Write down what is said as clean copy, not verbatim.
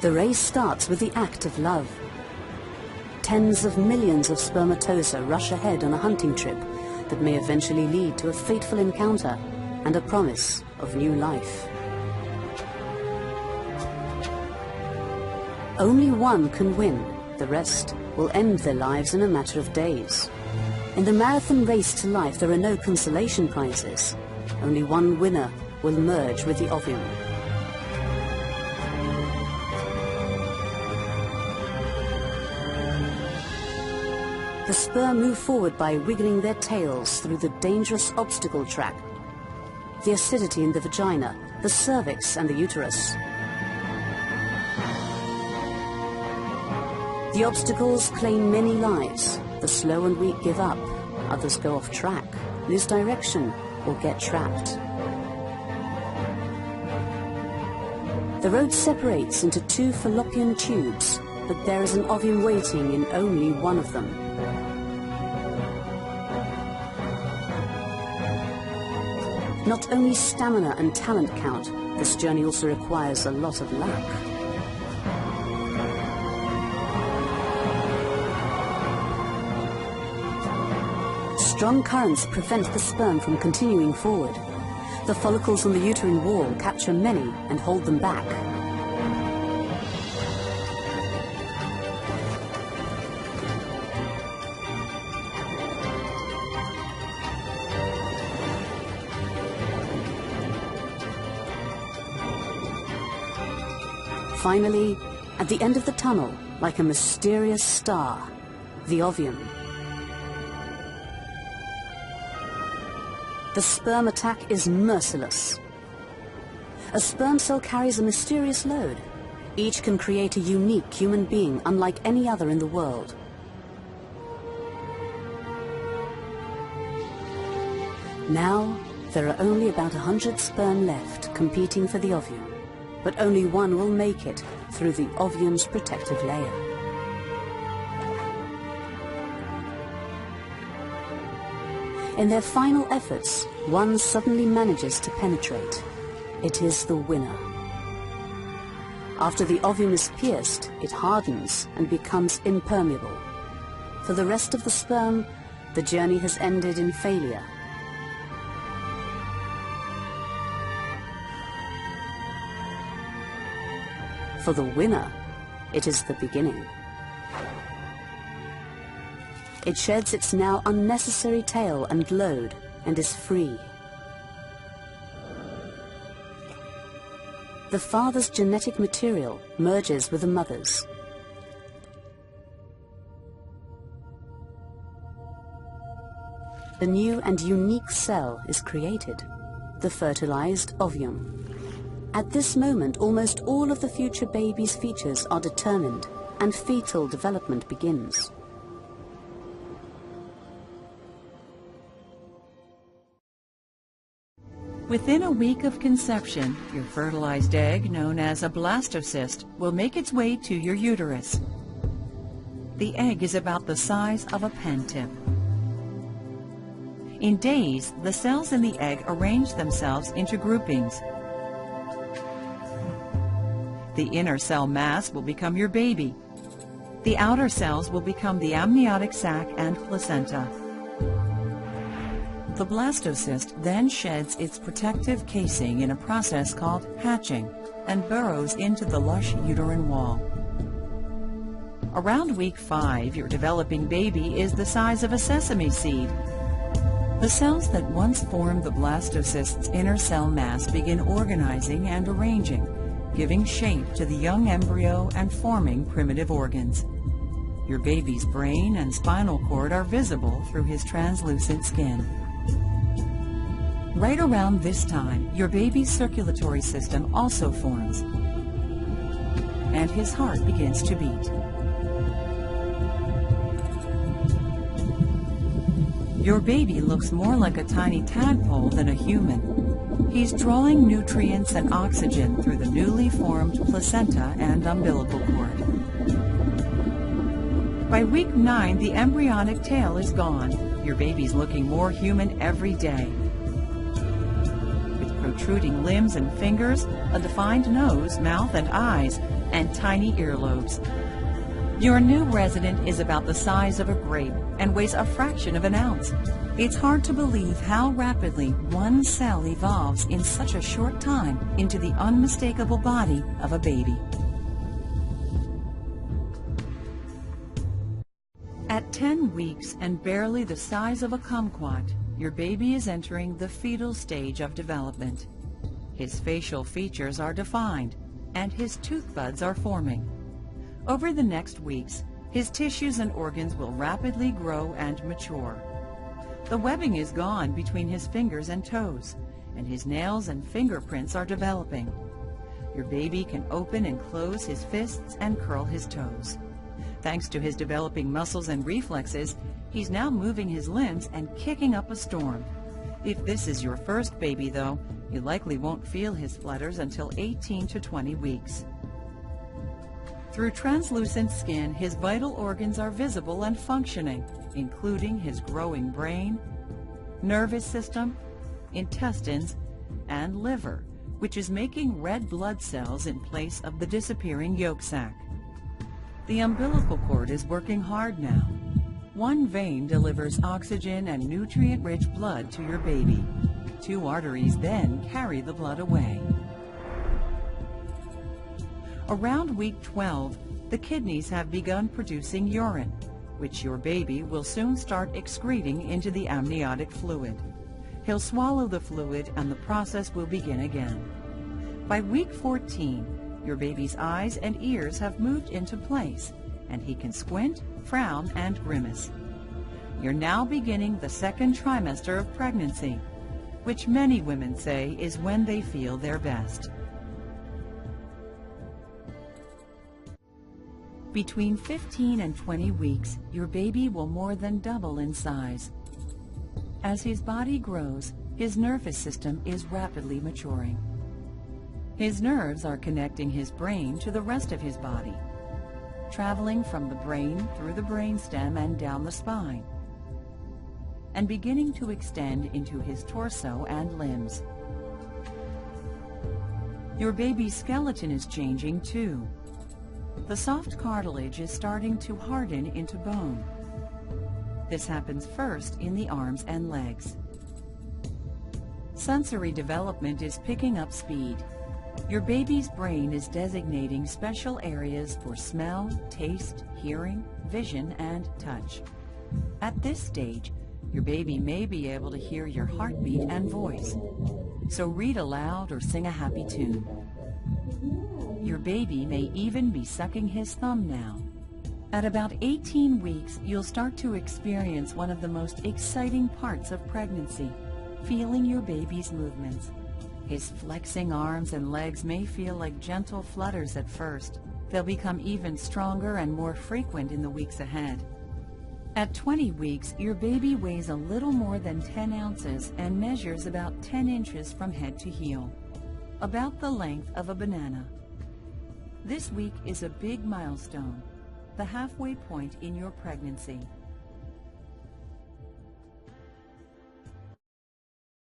The race starts with the act of love. Tens of millions of spermatozoa rush ahead on a hunting trip that may eventually lead to a fateful encounter and a promise of new life. Only one can win. The rest will end their lives in a matter of days. In the marathon race to life, there are no consolation prizes. Only one winner will merge with the ovum. The sperm move forward by wiggling their tails through the dangerous obstacle track, the acidity in the vagina, the cervix and the uterus. The obstacles claim many lives. The slow and weak give up. Others go off track, lose direction, or get trapped. The road separates into two fallopian tubes, but there is an ovum waiting in only one of them. Not only stamina and talent count, this journey also requires a lot of luck. Strong currents prevent the sperm from continuing forward. The follicles on the uterine wall capture many and hold them back. Finally, at the end of the tunnel, like a mysterious star, the ovum. The sperm attack is merciless. A sperm cell carries a mysterious load. Each can create a unique human being unlike any other in the world. Now, there are only about 100 sperm left competing for the ovum. But only one will make it through the ovum's protective layer. In their final efforts, one suddenly manages to penetrate. It is the winner. After the ovum is pierced, it hardens and becomes impermeable. For the rest of the sperm, the journey has ended in failure. For the winner, it is the beginning. It sheds its now unnecessary tail and load and is free. The father's genetic material merges with the mother's. A new and unique cell is created, the fertilized ovum. At this moment, almost all of the future baby's features are determined, and fetal development begins. Within a week of conception, your fertilized egg, known as a blastocyst, will make its way to your uterus. The egg is about the size of a pen tip. In days, the cells in the egg arrange themselves into groupings. The inner cell mass will become your baby. The outer cells will become the amniotic sac and placenta. The blastocyst then sheds its protective casing in a process called hatching and burrows into the lush uterine wall. Around week 5, your developing baby is the size of a sesame seed. The cells that once formed the blastocyst's inner cell mass begin organizing and arranging, giving shape to the young embryo and forming primitive organs. Your baby's brain and spinal cord are visible through his translucent skin. Right around this time, your baby's circulatory system also forms, and his heart begins to beat. Your baby looks more like a tiny tadpole than a human. He's drawing nutrients and oxygen through the newly formed placenta and umbilical cord. By week 9, the embryonic tail is gone. Your baby's looking more human every day. With protruding limbs and fingers, a defined nose, mouth, and eyes, and tiny earlobes. Your new resident is about the size of a grape and weighs a fraction of an ounce. It's hard to believe how rapidly one cell evolves in such a short time into the unmistakable body of a baby. At 10 weeks and barely the size of a kumquat, your baby is entering the fetal stage of development. His facial features are defined, and his tooth buds are forming. Over the next weeks, his tissues and organs will rapidly grow and mature. The webbing is gone between his fingers and toes, and his nails and fingerprints are developing. Your baby can open and close his fists and curl his toes. Thanks to his developing muscles and reflexes, he's now moving his limbs and kicking up a storm. If this is your first baby, though, you likely won't feel his flutters until 18 to 20 weeks. Through translucent skin, his vital organs are visible and functioning, including his growing brain, nervous system, intestines, and liver, which is making red blood cells in place of the disappearing yolk sac. The umbilical cord is working hard now. One vein delivers oxygen and nutrient-rich blood to your baby. 2 arteries then carry the blood away. Around week 12, the kidneys have begun producing urine, which your baby will soon start excreting into the amniotic fluid. He'll swallow the fluid and the process will begin again. By week 14, your baby's eyes and ears have moved into place, and he can squint, frown, and grimace. You're now beginning the second trimester of pregnancy, which many women say is when they feel their best. Between 15 and 20 weeks, your baby will more than double in size. As his body grows, his nervous system is rapidly maturing. His nerves are connecting his brain to the rest of his body, traveling from the brain through the brainstem and down the spine, and beginning to extend into his torso and limbs. Your baby's skeleton is changing too. The soft cartilage is starting to harden into bone. This happens first in the arms and legs. Sensory development is picking up speed. Your baby's brain is designating special areas for smell, taste, hearing, vision, and touch. At this stage, your baby may be able to hear your heartbeat and voice, so read aloud or sing a happy tune. Your baby may even be sucking his thumb now. At about 18 weeks, you'll start to experience one of the most exciting parts of pregnancy, feeling your baby's movements. His flexing arms and legs may feel like gentle flutters at first. They'll become even stronger and more frequent in the weeks ahead. At 20 weeks, your baby weighs a little more than 10 ounces and measures about 10 inches from head to heel, about the length of a banana. This week is a big milestone, the halfway point in your pregnancy.